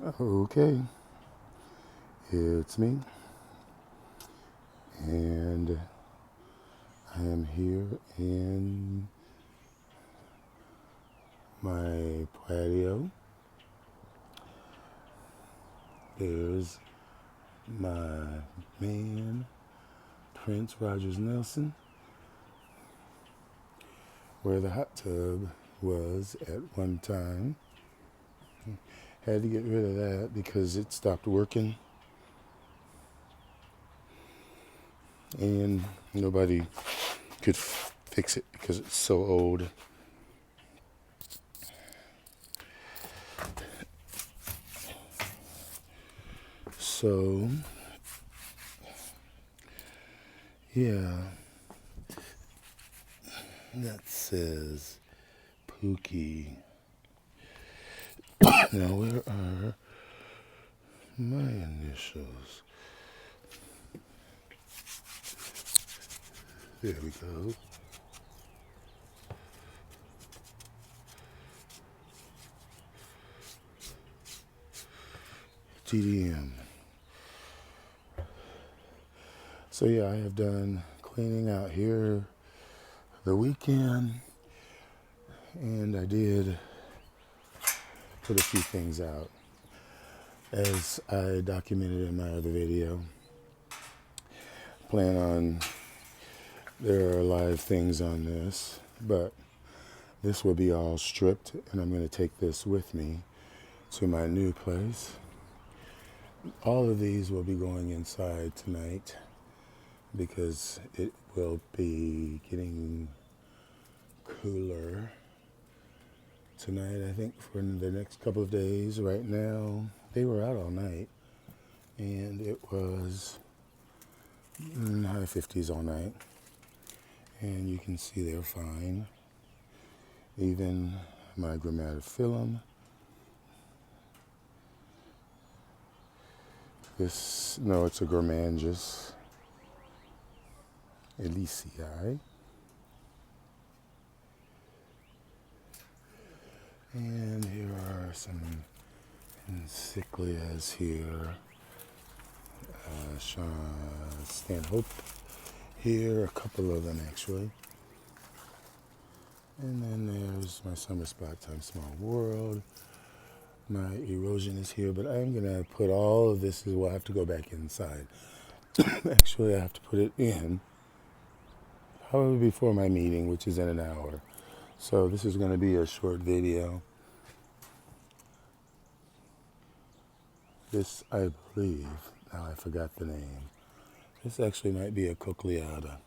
Okay, it's me, and I am here in my patio. There's my man, Prince Rogers Nelson, where the hot tub was at one time. Had to get rid of that because it stopped working and nobody could fix it because it's so old. So, yeah, that says Pookie. Now, where are my initials? There we go. GDM. So yeah, I have done cleaning out here the weekend, and I did put a few things out. As I documented in my other video, plan on, there are live things on this, but this will be all stripped, and I'm going to take this with me to my new place. All of these will be going inside tonight because it will be getting cooler tonight, I think, for the next couple of days. Right now, they were out all night, and it was high 50s all night, and you can see they're fine. Even my grammatophyllum. No, it's a Gormangus Elisei. And here are some encyclias here. Stanhope here, a couple of them actually. And then there's my Summer Spot Time Small World. My erosion is here, but I'm going to put all of this, we'll have to go back inside. Actually, I have to put it in probably before my meeting, which is in an hour. So this is going to be a short video. This, I believe, now I forgot the name. This actually might be a cochleata.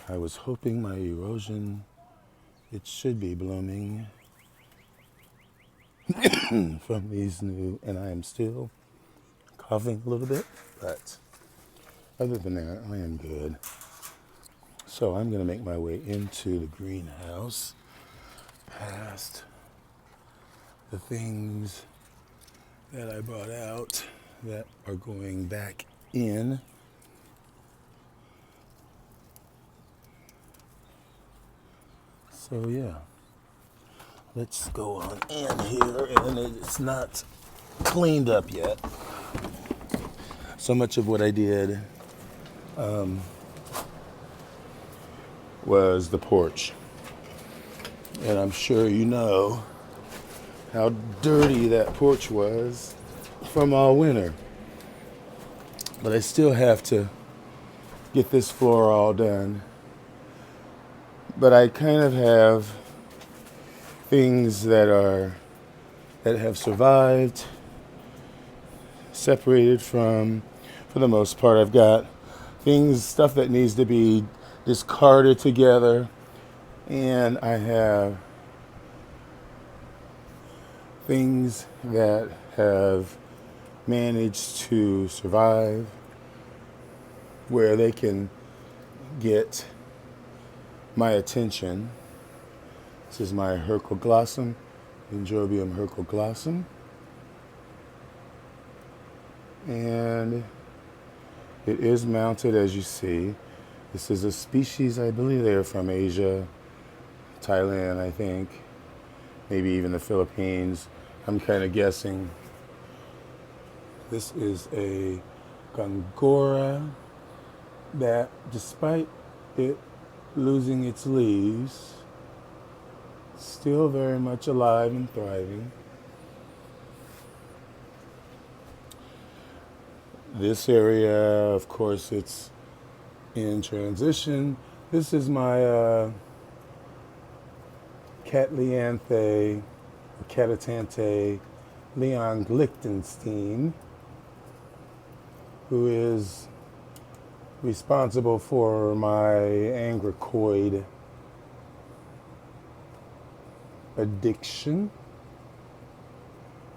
I was hoping my erosion, it should be blooming from these new, and I am still coughing a little bit, but other than that, I am good. So I'm going to make my way into the greenhouse, past the things that I brought out that are going back in. So yeah, let's go on in here, and it's not cleaned up yet. So much of what I did was the porch, and I'm sure you know how dirty that porch was from all winter. But I still have to get this floor all done. But I kind of have things that have survived, separated from, for the most part. I've got stuff that needs to be discarded together, and I have things that have managed to survive where they can get my attention. This is my Hercoglossum, Dendrobium hercoglossum. And it is mounted, as you see. This is a species, I believe they are from Asia, Thailand, I think, maybe even the Philippines. I'm kind of guessing. This is a gongora that, despite it losing its leaves, still very much alive and thriving. This area, of course, it's in transition. This is my Catlianthe, Catatante Leon Lichtenstein, who is responsible for my angricoid addiction.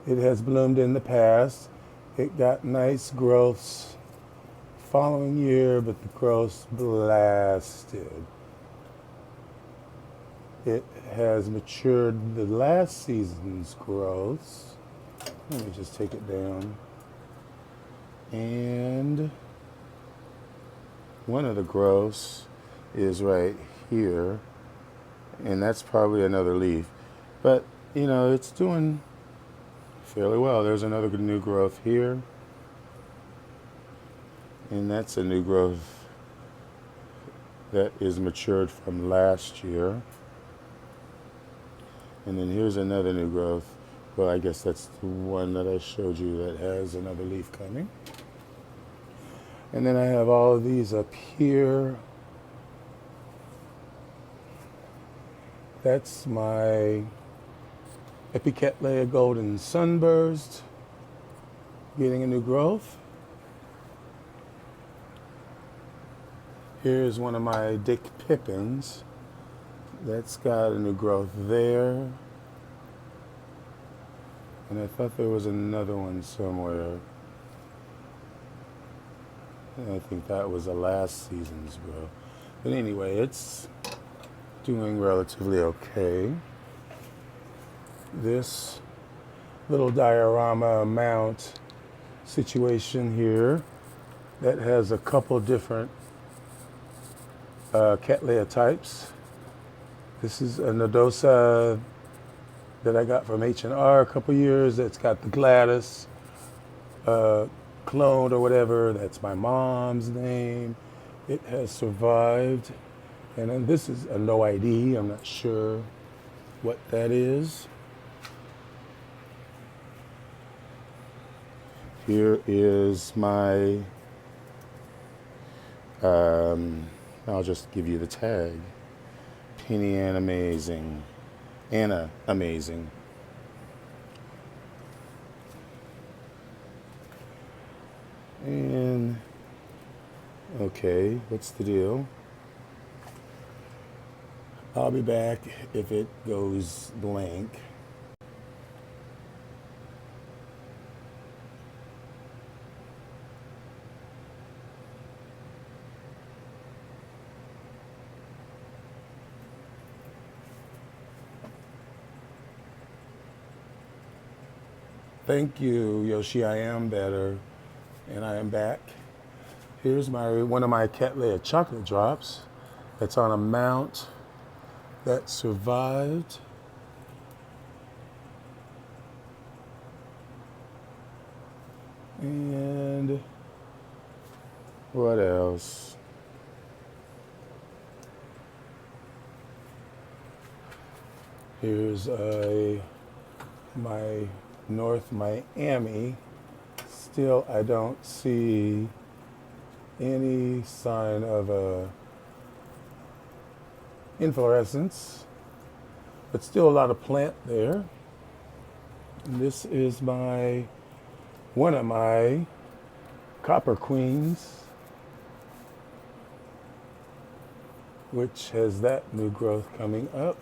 It has bloomed in the past. It got nice growths following year, but the growths blasted. It has matured the last season's growths. Let me just take it down. And one of the growths is right here, and that's probably another leaf. But, you know, it's doing fairly well. There's another new growth here, and that's a new growth that is matured from last year. And then here's another new growth. Well, I guess that's the one that I showed you that has another leaf coming. And then I have all of these up here. That's my Epicattleya Golden Sunburst, getting a new growth. Here's one of my Dick Pippins. That's got a new growth there. And I thought there was another one somewhere. I think that was the last season's growth. But anyway, it's doing relatively okay. This little diorama mount situation here that has a couple different Cattleya types. This is a nodosa that I got from H&R a couple years. That's got the Gladys cloned or whatever. That's my mom's name. It has survived. And then this is a no ID. I'm not sure what that is. Here is my, I'll just give you the tag. Penny and Amazing. Anna Amazing. And, okay, what's the deal? I'll be back if it goes blank. Thank you, Yoshi. I am better, and I am back. Here's one of my Cattleya chocolate drops. That's on a mount that survived. And what else? Here's my North Miami. Still, I don't see any sign of a inflorescence, but still a lot of plant there. And this is one of my Copper Queens, which has that new growth coming up.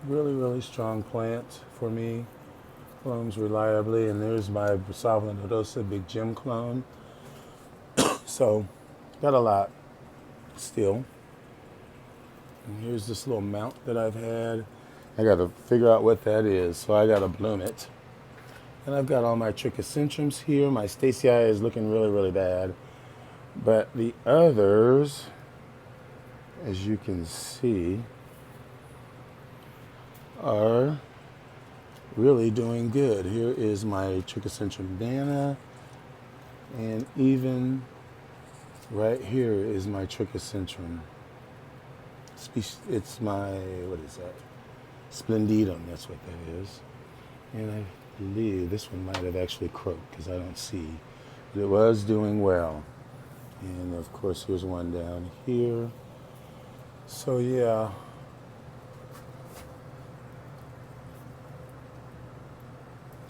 Really, really strong plant for me. Blooms reliably. And there's my Brassavola nodosa Big Jim clone. So, got a lot still. And here's this little mount that I've had. I got to figure out what that is, so I got to bloom it. And I've got all my trichocentrums here. My Stacyi is looking really, really bad. But the others, as you can see, are really doing good. Here is my Trichocentrum dana, and even right here is my Trichocentrum. It's my, what is that? Splendidum, that's what that is. And I believe this one might have actually croaked because I don't see. But it was doing well. And of course, here's one down here. So yeah.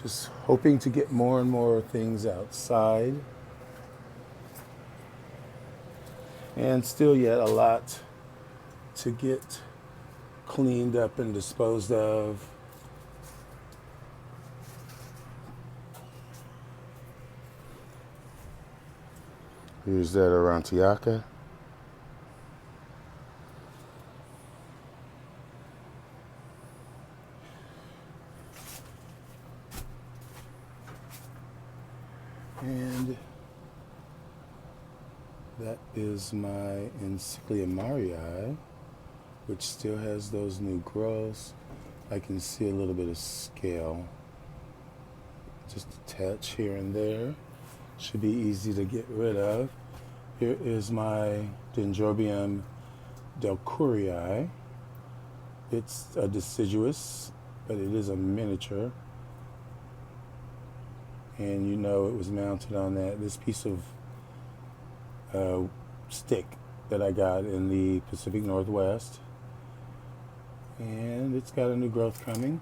Just hoping to get more and more things outside. And still yet a lot to get cleaned up and disposed of. Here's that Aurantiaca. And that is my Encyclia Marii, which still has those new growths. I can see a little bit of scale, just a touch here and there. Should be easy to get rid of. Here is my Dendrobium delcourii. It's a deciduous, but it is a miniature. And you know it was mounted on this piece of stick that I got in the Pacific Northwest. And it's got a new growth coming.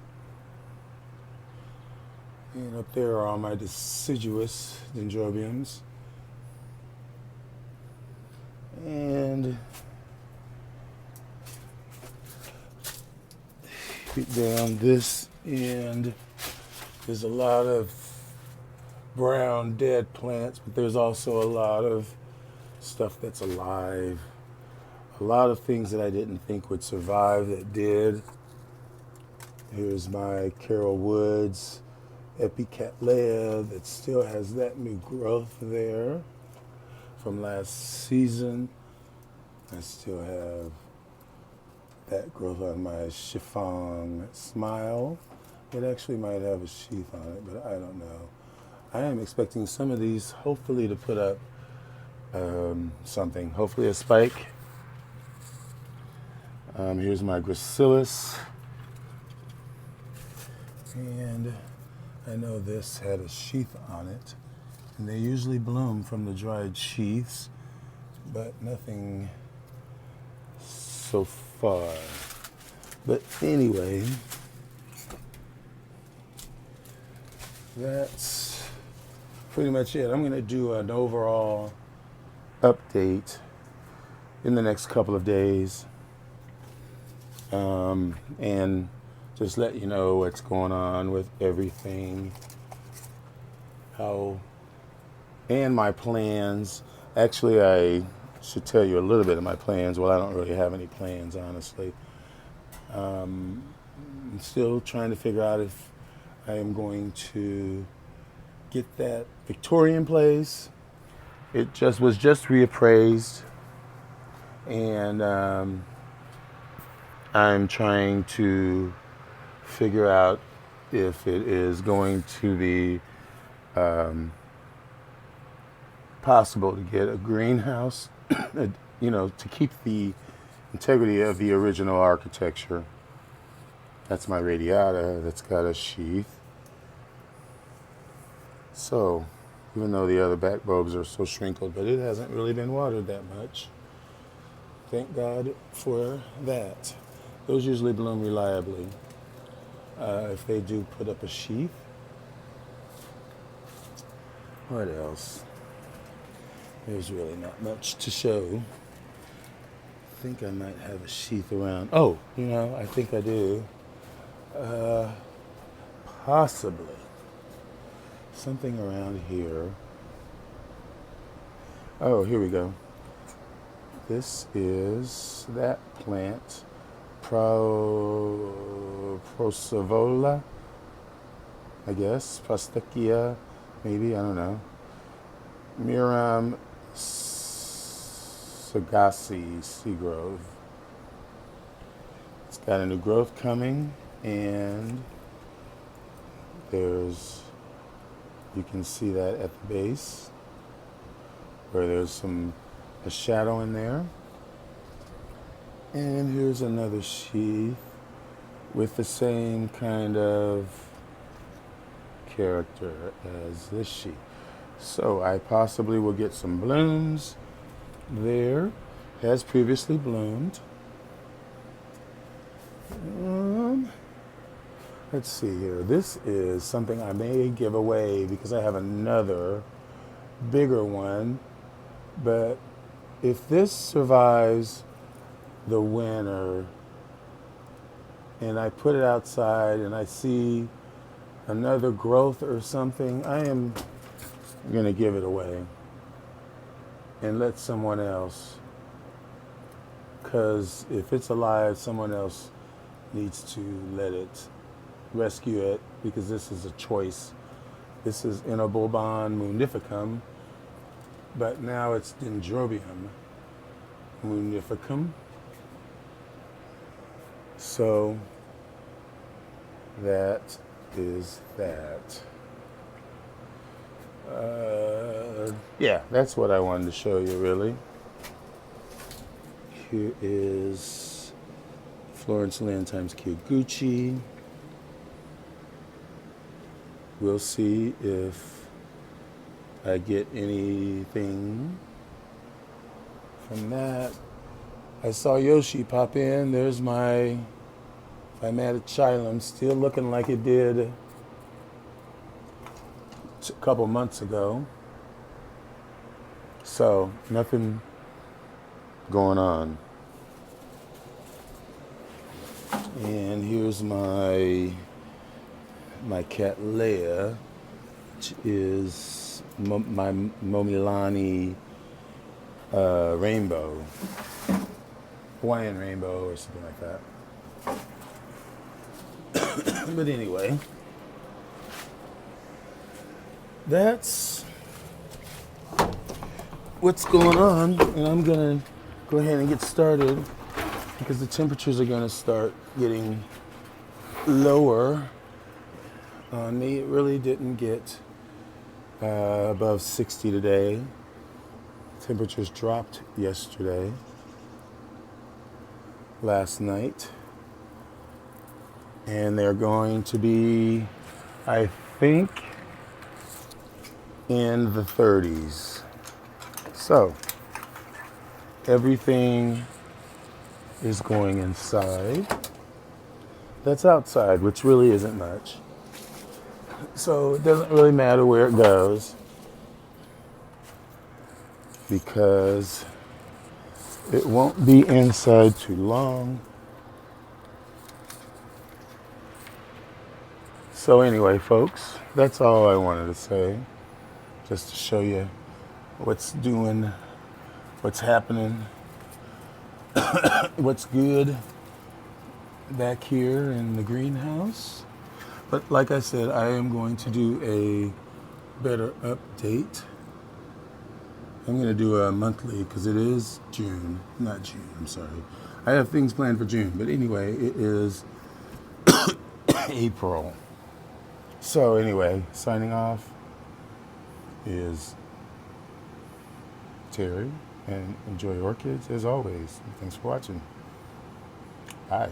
And up there are all my deciduous dendrobiums. And down this end, there's a lot of brown dead plants, but there's also a lot of stuff that's alive. A lot of things that I didn't think would survive that did. Here's my Carol Woods Epicattleya that still has that new growth there from last season. I still have that growth on my Chiffon Smile. It actually might have a sheath on it, but I don't know. I am expecting some of these hopefully to put up something, hopefully a spike. Here's my Gracilis. And I know this had a sheath on it. And they usually bloom from the dried sheaths, but nothing so far. But anyway, that's pretty much it. I'm going to do an overall update in the next couple of days. And just let you know what's going on with everything, and my plans. Actually, I should tell you a little bit of my plans. Well, I don't really have any plans, honestly. I'm still trying to figure out if I am going to get that Victorian place. It was just reappraised, and I'm trying to figure out if it is going to be possible to get a greenhouse, to keep the integrity of the original architecture. That's my radiata that's got a sheath. So, even though the other back bulbs are so shrinkled, but it hasn't really been watered that much. Thank God for that. Those usually bloom reliably. If they do put up a sheath. What else? There's really not much to show. I think I might have a sheath around. Oh, I think I do. Possibly. Something around here. Oh, here we go. This is that plant. Procavola, I guess. Prostechia, maybe, I don't know. Miram Sagasi Seagrove. It's got a new growth coming, and You can see that at the base where there's a shadow in there. And here's another sheath with the same kind of character as this sheath. So I possibly will get some blooms there. Has previously bloomed. Let's see here. This is something I may give away because I have another bigger one. But if this survives the winter and I put it outside and I see another growth or something, I am going to give it away and let someone else, because if it's alive, someone else needs to let it rescue it, because this is a choice. This is Inobolban munificum, but now it's Dendrobium munificum. So that is that. Yeah, that's what I wanted to show you, really. Here is Florence Lynn times Kyoguchi. We'll see if I get anything from that. I saw Yoshi pop in. There's my Vimatichyllum, still looking like it did a couple months ago. So nothing going on. And here's my cat Leia, which is my Momilani rainbow, Hawaiian rainbow or something like that. But anyway, that's what's going on, and I'm gonna go ahead and get started because the temperatures are gonna start getting lower on me. It really didn't get above 60 today. Temperatures dropped last night, and they're going to be, I think, in the 30s. So everything is going inside. That's outside, which really isn't much. So it doesn't really matter where it goes because it won't be inside too long. So anyway, folks, that's all I wanted to say, just to show you what's happening, what's good back here in the greenhouse. But like I said, I am going to do a better update. I'm going to do a monthly because it is June. Not June, I'm sorry. I have things planned for June. But anyway, it is April. So anyway, signing off is Terry. And enjoy orchids as always. Thanks for watching. Bye.